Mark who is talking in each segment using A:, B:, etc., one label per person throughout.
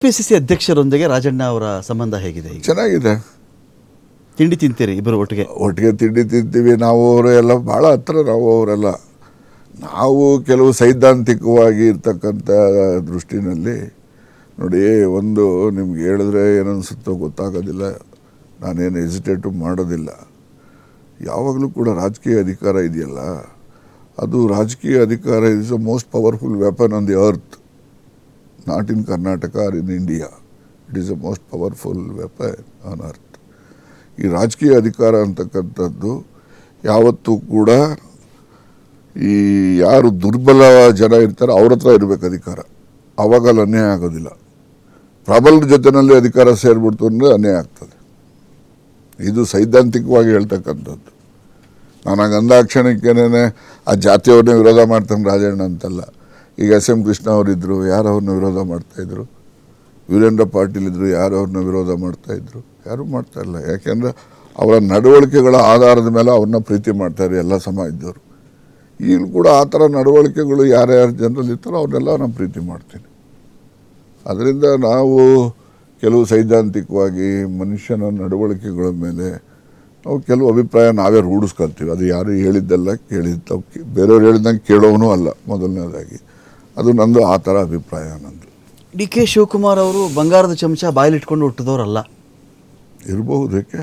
A: KPCC ಅಧ್ಯಕ್ಷರೊಂದಿಗೆ ರಾಜಣ್ಣ ಅವರ ಸಂಬಂಧ ಹೇಗಿದೆ?
B: ಚೆನ್ನಾಗಿದೆ.
A: ತಿಂಡಿ ತಿಂತೀರಿ ಇಬ್ಬರು ಒಟ್ಟಿಗೆ?
B: ಒಟ್ಟಿಗೆ ತಿಂಡಿ ತಿಂತೀವಿ. ನಾವು ಅವರು ಎಲ್ಲ ಭಾಳ ಹತ್ರ. ನಾವು ಕೆಲವು ಸೈದ್ಧಾಂತಿಕವಾಗಿ ಇರ್ತಕ್ಕಂಥ ದೃಷ್ಟಿನಲ್ಲಿ ನೋಡಿ, ಒಂದು ನಿಮ್ಗೆ ಹೇಳಿದ್ರೆ ಏನನ್ಸುತ್ತೋ ಗೊತ್ತಾಗೋದಿಲ್ಲ. ನಾನೇನು ಹೆಸಿಟೇಟು ಮಾಡೋದಿಲ್ಲ. ಯಾವಾಗಲೂ ಕೂಡ ರಾಜಕೀಯ ಅಧಿಕಾರ ಇದೆಯಲ್ಲ, ಅದು ರಾಜಕೀಯ ಅಧಿಕಾರ is the most powerful weapon on the earth. Not in Karnataka or in India. It is the most powerful weapon on earth. ಈ ರಾಜಕೀಯ ಅಧಿಕಾರ ಅಂತಕ್ಕಂಥದ್ದು ಯಾವತ್ತೂ ಕೂಡ ಈ ಯಾರು ದುರ್ಬಲ ಜನ ಇರ್ತಾರೆ ಅವ್ರ ಹತ್ರ ಇರಬೇಕು ಅಧಿಕಾರ. ಆವಾಗ ಅಲ್ಲಿ ಅನ್ಯಾಯ ಆಗೋದಿಲ್ಲ. ಪ್ರಬಲರ ಜೊತೆಯಲ್ಲಿ ಅಧಿಕಾರ ಸೇರಿಬಿಡ್ತು ಅಂದರೆ ಅನ್ಯಾಯ ಆಗ್ತದೆ. ಇದು ಸೈದ್ಧಾಂತಿಕವಾಗಿ ಹೇಳ್ತಕ್ಕಂಥದ್ದು. ನಾನು ಅಂದಾಕ್ಷಣಕ್ಕೇನೆ ಆ ಜಾತಿಯವ್ರನ್ನೇ ವಿರೋಧ ಮಾಡ್ತಾನೆ ರಾಜಣ್ಣ ಅಂತಲ್ಲ. ಈಗ ಎಸ್ ಎಂ ಕೃಷ್ಣ ಅವರಿದ್ದರು, ಯಾರು ಅವ್ರನ್ನ ವಿರೋಧ ಮಾಡ್ತಾಯಿದ್ರು. ವೀರೇಂದ್ರ ಪಾಟೀಲ್ ಇದ್ದರು, ಯಾರು ಅವ್ರನ್ನ ವಿರೋಧ ಮಾಡ್ತಾಯಿದ್ರು. ಯಾರೂ ಮಾಡ್ತಾಯಿಲ್ಲ. ಯಾಕೆಂದರೆ ಅವರ ನಡವಳಿಕೆಗಳ ಆಧಾರದ ಮೇಲೆ ಅವ್ರನ್ನ ಪ್ರೀತಿ ಮಾಡ್ತಾರೆ ಎಲ್ಲ ಸಮಾಜದವರು. ಈಗಲೂ ಕೂಡ ಆ ಥರ ನಡವಳಿಕೆಗಳು ಯಾರ್ಯಾರು ಜನರಲ್ಲಿ ಇರ್ತಾರೋ ಅವ್ರನ್ನೆಲ್ಲ ನಾನು ಪ್ರೀತಿ ಮಾಡ್ತೀನಿ. ಅದರಿಂದ ನಾವು ಕೆಲವು ಸೈದ್ಧಾಂತಿಕವಾಗಿ ಮನುಷ್ಯನ ನಡವಳಿಕೆಗಳ ಮೇಲೆ ನಾವು ಕೆಲವು ಅಭಿಪ್ರಾಯ ನಾವೇ ರೂಢಿಸ್ಕೊಳ್ತೀವಿ. ಅದು ಯಾರು ಹೇಳಿದ್ದೆಲ್ಲ ಕೇಳಿದ್ದು, ಬೇರೆಯವ್ರು ಹೇಳಿದಂಗೆ ಕೇಳೋನು ಅಲ್ಲ. ಮೊದಲನೇದಾಗಿ ಅದು ನಂದು ಆ ಥರ ಅಭಿಪ್ರಾಯ. ನಂದು
A: ಡಿ ಕೆ ಶಿವಕುಮಾರ್ ಅವರು ಬಂಗಾರದ ಚಮಚ ಬಾಯಲ್ಲಿಟ್ಕೊಂಡು ಹುಟ್ಟಿದವರಲ್ಲ.
B: ಇರಬಹುದು, ಏಕೆ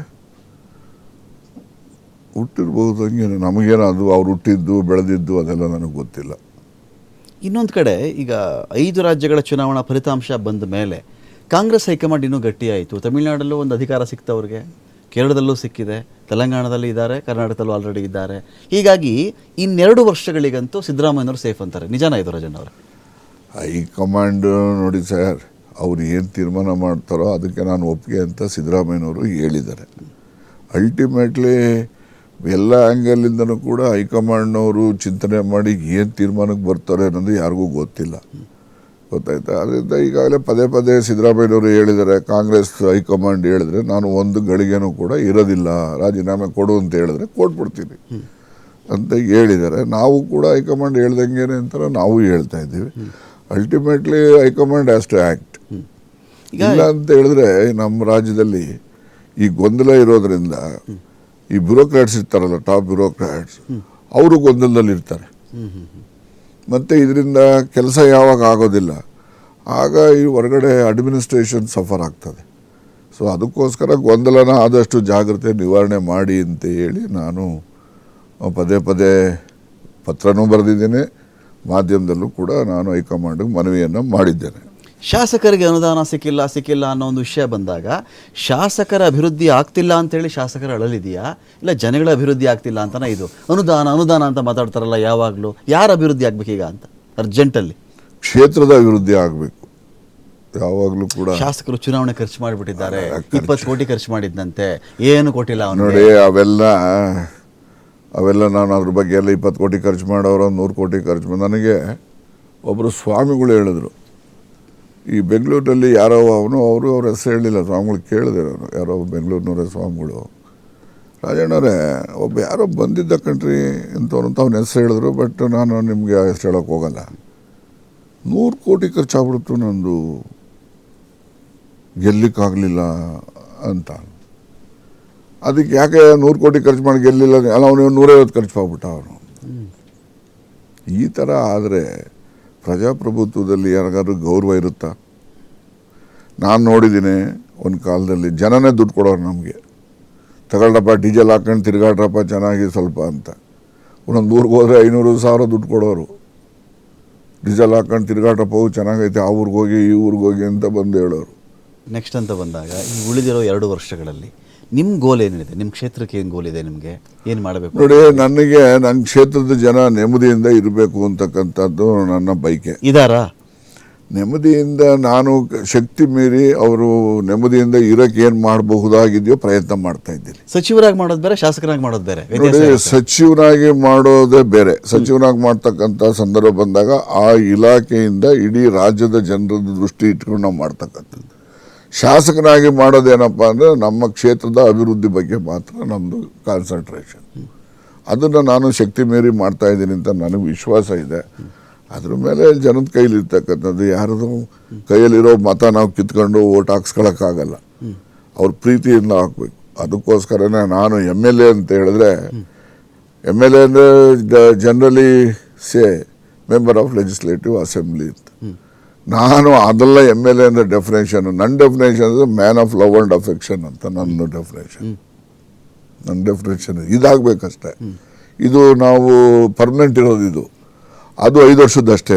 B: ಹುಟ್ಟಿರ್ಬೋದು. ಹಂಗೆ ನಮಗೇನು ಅದು ಅವ್ರು ಹುಟ್ಟಿದ್ದು ಬೆಳೆದಿದ್ದು ಅದೆಲ್ಲ ನನಗೆ ಗೊತ್ತಿಲ್ಲ.
A: ಇನ್ನೊಂದು ಕಡೆ ಈಗ 5 ರಾಜ್ಯಗಳ ಚುನಾವಣಾ ಫಲಿತಾಂಶ ಬಂದ ಮೇಲೆ ಕಾಂಗ್ರೆಸ್ ಹೈಕಮಾಂಡ್ ಇನ್ನೂ ಗಟ್ಟಿಯಾಯಿತು. ತಮಿಳುನಾಡಲ್ಲೂ ಒಂದು ಅಧಿಕಾರ ಸಿಕ್ತವ್ರಿಗೆ, ಕೇರಳದಲ್ಲೂ ಸಿಕ್ಕಿದೆ, ತೆಲಂಗಾಣದಲ್ಲಿ ಇದ್ದಾರೆ, ಕರ್ನಾಟಕದಲ್ಲೂ ಆಲ್ರೆಡಿ ಇದ್ದಾರೆ. ಹೀಗಾಗಿ 2 ವರ್ಷಗಳಿಗಂತೂ ಸಿದ್ದರಾಮಯ್ಯನವರು ಸೇಫ್ ಅಂತಾರೆ. ನಿಜಾನ ಇದು ರಾಜಣ್ಣ ಅವರ?
B: ಹೈಕಮಾಂಡ್ ನೋಡಿ ಸರ್, ಅವ್ರು ಏನು ತೀರ್ಮಾನ ಮಾಡ್ತಾರೋ ಅದಕ್ಕೆ ನಾನು ಒಪ್ಪಿಗೆ ಅಂತ ಸಿದ್ದರಾಮಯ್ಯನವರು ಹೇಳಿದ್ದಾರೆ. ಅಲ್ಟಿಮೇಟ್ಲಿ ಎಲ್ಲ ಆ್ಯಂಗಲಿಂದನೂ ಕೂಡ ಹೈಕಮಾಂಡ್ನವರು ಚಿಂತನೆ ಮಾಡಿ ಏನು ತೀರ್ಮಾನಕ್ಕೆ ಬರ್ತಾರೆ ಅನ್ನೋದು ಯಾರಿಗೂ ಗೊತ್ತಿಲ್ಲ. ಗೊತ್ತಾಯ್ತಾ? ಅದರಿಂದ ಈಗಾಗಲೇ ಪದೇ ಸಿದ್ದರಾಮಯ್ಯನವರು ಹೇಳಿದ್ದಾರೆ, ಕಾಂಗ್ರೆಸ್ ಹೈಕಮಾಂಡ್ ಹೇಳಿದ್ರೆ ನಾನು ಒಂದು ಗಳಿಗೆನೂ ಕೂಡ ಇರೋದಿಲ್ಲ, ರಾಜೀನಾಮೆ ಕೊಡು ಅಂತ ಹೇಳಿದ್ರೆ ಕೊಟ್ಬಿಡ್ತೀನಿ ಅಂತ ಹೇಳಿದ್ದಾರೆ. ನಾವು ಕೂಡ ಹೈಕಮಾಂಡ್ ಹೇಳ್ದಂಗೆ ಅಂತ ನಾವು ಹೇಳ್ತಾ ಇದ್ದೀವಿ. Ultimately high command has to act. ಇಲ್ಲ ಅಂತ ಹೇಳಿದ್ರೆ ನಮ್ಮ ರಾಜ್ಯದಲ್ಲಿ ಈ ಗೊಂದಲ ಇರೋದ್ರಿಂದ ಈ ಬ್ಯೂರೋಕ್ರಾಟ್ಸ್ ಇರ್ತಾರಲ್ಲ, ಟಾಪ್ ಬ್ಯೂರೋಕ್ರಾಟ್ಸ್, ಅವರು ಗೊಂದಲದಲ್ಲಿ ಇರ್ತಾರೆ. ಮತ್ತು ಇದರಿಂದ ಕೆಲಸ ಯಾವಾಗ ಆಗೋದಿಲ್ಲ, ಆಗ ಈ ಹೊರಗಡೆ ಅಡ್ಮಿನಿಸ್ಟ್ರೇಷನ್ ಸಫರ್ ಆಗ್ತದೆ. ಸೊ ಅದಕ್ಕೋಸ್ಕರ ಗೊಂದಲನ ಆದಷ್ಟು ಜಾಗ್ರತೆ ನಿವಾರಣೆ ಮಾಡಿ ಅಂತ ಹೇಳಿ ನಾನು ಪದೇ ಪತ್ರನೂ ಬರೆದಿದ್ದೇನೆ. ಮಾಧ್ಯಮದಲ್ಲೂ ಕೂಡ ನಾನು ಹೈಕಮಾಂಡ್ಗೆ ಮನವಿಯನ್ನು ಮಾಡಿದ್ದೇನೆ.
A: ಶಾಸಕರಿಗೆ ಅನುದಾನ ಸಿಕ್ಕಿಲ್ಲ ಅನ್ನೋ ಒಂದು ವಿಷಯ ಬಂದಾಗ ಶಾಸಕರ ಅಭಿವೃದ್ಧಿ ಆಗ್ತಿಲ್ಲ ಅಂತೇಳಿ ಶಾಸಕರ ಅಳಲಿದೆಯಾ, ಇಲ್ಲ ಜನಗಳ ಅಭಿವೃದ್ಧಿ ಆಗ್ತಿಲ್ಲ ಅಂತಲೇ? ಇದು ಅನುದಾನ ಅಂತ ಮಾತಾಡ್ತಾರಲ್ಲ ಯಾವಾಗಲೂ. ಯಾರ ಅಭಿವೃದ್ಧಿ ಆಗಬೇಕೀಗ ಅಂತ ಅರ್ಜೆಂಟಲ್ಲಿ?
B: ಕ್ಷೇತ್ರದ ಅಭಿವೃದ್ಧಿ ಆಗಬೇಕು ಯಾವಾಗಲೂ ಕೂಡ.
A: ಶಾಸಕರು ಚುನಾವಣೆ ಖರ್ಚು ಮಾಡಿಬಿಟ್ಟಿದ್ದಾರೆ, 20 ಕೋಟಿ ಖರ್ಚು ಮಾಡಿದ್ದಂತೆ, ಏನು ಕೊಟ್ಟಿಲ್ಲ ಅವನು.
B: ನೋಡಿ, ಅವೆಲ್ಲ ನಾನು ಅದ್ರ ಬಗ್ಗೆ ಎಲ್ಲ 20 ಕೋಟಿ ಖರ್ಚು ಮಾಡೋರು, 100 ಕೋಟಿ ಖರ್ಚು ಮಾಡಿ. ನನಗೆ ಒಬ್ಬರು ಸ್ವಾಮಿಗಳು ಹೇಳಿದ್ರು, ಈ ಬೆಂಗಳೂರಿನಲ್ಲಿ ಯಾರೋ ಅವ್ರ ಹೆಸರು ಹೇಳಿಲ್ಲ, ಸ್ವಾಮಿಗಳು ಕೇಳಿದೆ ನಾನು, ಯಾರೋ ಬೆಂಗಳೂರಿನವರೇ ಸ್ವಾಮಿಗಳು, ರಾಜಣ್ಣವರೇ ಯಾರೋ ಬಂದಿದ್ದ ಕಣ್ರಿ ಅಂತವ್ರು ಅಂತ ಅವ್ನ ಹೆಸರು ಹೇಳಿದ್ರು. ಬಟ್ ನಾನು ನಿಮಗೆ ಹೆಸರು ಹೇಳೋಕ್ಕೆ ಹೋಗಲ್ಲ. 100 ಕೋಟಿ ಖರ್ಚಾಗ್ಬಿಡ್ತು, ನಂದು ಗೆಲ್ಲಿಕ್ಕಾಗಲಿಲ್ಲ ಅಂತ. ಅದಕ್ಕೆ ಯಾಕೆ 100 ಕೋಟಿ ಖರ್ಚು ಮಾಡಿ ಗೆಲ್ಲಿಲ್ಲ? ಅಲ್ಲ, ಅವನು 150 ಖರ್ಚು ಮಾಡ್ಬಿಟ್ಟ ಅವನು. ಈ ಥರ ಆದರೆ ಪ್ರಜಾಪ್ರಭುತ್ವದಲ್ಲಿ ಯಾರಿಗಾದ್ರೂ ಗೌರವ ಇರುತ್ತಾ? ನಾನು ನೋಡಿದ್ದೀನಿ ಒಂದು ಕಾಲದಲ್ಲಿ ಜನನೇ ದುಡ್ಡು ಕೊಡೋರು ನಮಗೆ. ತಗೊಳ್ರಪ್ಪ, ಡೀಸೆಲ್ ಹಾಕೊಂಡು ತಿರುಗಾಡ್ರಪ್ಪ ಚೆನ್ನಾಗಿ ಸ್ವಲ್ಪ ಅಂತ. ಒಂದೊಂದು ಊರಿಗೆ ಹೋದರೆ 500,000 ದುಡ್ಡು ಕೊಡೋರು. ಡೀಸೆಲ್ ಹಾಕೊಂಡು ತಿರುಗಾಡ್ರಪ್ಪ, ಚೆನ್ನಾಗೈತೆ, ಆ ಊರಿಗೆ ಹೋಗಿ ಈ ಊರಿಗೆ ಹೋಗಿ ಅಂತ ಬಂದು ಹೇಳೋರು.
A: ನೆಕ್ಸ್ಟ್ ಅಂತ ಬಂದಾಗ ಈ ಉಳಿದಿರೋ 2 ವರ್ಷಗಳಲ್ಲಿ ನಿಮ್ಮ ಗೋಲ್ ಏನಿದೆ? ನಿಮ್ಮ ಕ್ಷೇತ್ರಕ್ಕೆ ಏನು ಗೋಲ್ ಇದೆ ನಿಮಗೆ? ಏನು ಮಾಡಬೇಕು?
B: ನೋಡಿ, ನನಗೆ ನನ್ನ ಕ್ಷೇತ್ರದ ಜನ ನೆಮ್ಮದಿಯಿಂದ ಇರಬೇಕು ಅಂತಕ್ಕಂಥದ್ದು ನನ್ನ ಬಯಕೆ.
A: ಇದಾರಾ?
B: ನೆಮ್ಮದಿಯಿಂದ ನಾನು ಶಕ್ತಿ ಮೀರಿ ಅವರು ನೆಮ್ಮದಿಯಿಂದ ಇರೋಕ್ಕೆ ಏನು ಮಾಡಬಹುದಾಗಿದೆಯೋ ಪ್ರಯತ್ನ ಮಾಡ್ತಾ ಇದ್ದೀನಿ.
A: ಸಚಿವರಾಗಿ ಮಾಡೋದು ಬೇರೆ, ಶಾಸಕರಾಗಿ ಮಾಡೋದು ಬೇರೆ.
B: ನೋಡಿ, ಸಚಿವರಾಗಿ ಮಾಡೋದೇ ಬೇರೆ. ಸಚಿವರಾಗಿ ಮಾಡ್ತಕ್ಕಂಥ ಸಂದರ್ಭ ಬಂದಾಗ ಆ ಇಲಾಖೆಯಿಂದ ಇಡೀ ರಾಜ್ಯದ ಜನರ ದೃಷ್ಟಿ ಇಟ್ಕೊಂಡು ನಾವು ಮಾಡ್ತಕ್ಕಂಥದ್ದು. ಶಾಸಕನಾಗಿ ಮಾಡೋದೇನಪ್ಪ ಅಂದರೆ ನಮ್ಮ ಕ್ಷೇತ್ರದ ಅಭಿವೃದ್ಧಿ ಬಗ್ಗೆ ಮಾತ್ರ ನಮ್ಮದು ಕಾನ್ಸಂಟ್ರೇಷನ್. ಅದನ್ನು ನಾನು ಶಕ್ತಿ ಮೀರಿ ಮಾಡ್ತಾಯಿದ್ದೀನಿ ಅಂತ ನನಗೆ ವಿಶ್ವಾಸ ಇದೆ. ಅದ್ರ ಮೇಲೆ ಜನದ ಕೈಲಿರ್ತಕ್ಕಂಥದ್ದು ಯಾರದು ಕೈಯಲ್ಲಿರೋ ಮತ ನಾವು ಕಿತ್ಕೊಂಡು ಓಟ್ ಹಾಕ್ಸ್ಕೊಳಕ್ಕಾಗಲ್ಲ. ಅವ್ರ ಪ್ರೀತಿಯಿಂದ ಹಾಕ್ಬೇಕು. ಅದಕ್ಕೋಸ್ಕರನೇ ನಾನು MLA ಅಂತ ಹೇಳಿದ್ರೆ, MLA ಅಂದರೆ generally say member of legislative assembly ಅಂತ. ನಾನು ಅದೆಲ್ಲ MLA ಅಂದರೆ ಡೆಫಿನೇಷನ್. ನನ್ನ ಡೆಫಿನೇಷನ್ ಅಂದರೆ man of love and affection ಅಂತ ನನ್ನ ಡೆಫಿನೇಷನ್ ಇದಾಗಬೇಕಷ್ಟೆ. ಇದು ನಾವು ಪರ್ಮನೆಂಟ್ ಇರೋದು, ಇದು ಅದು 5 ವರ್ಷದಷ್ಟೇ.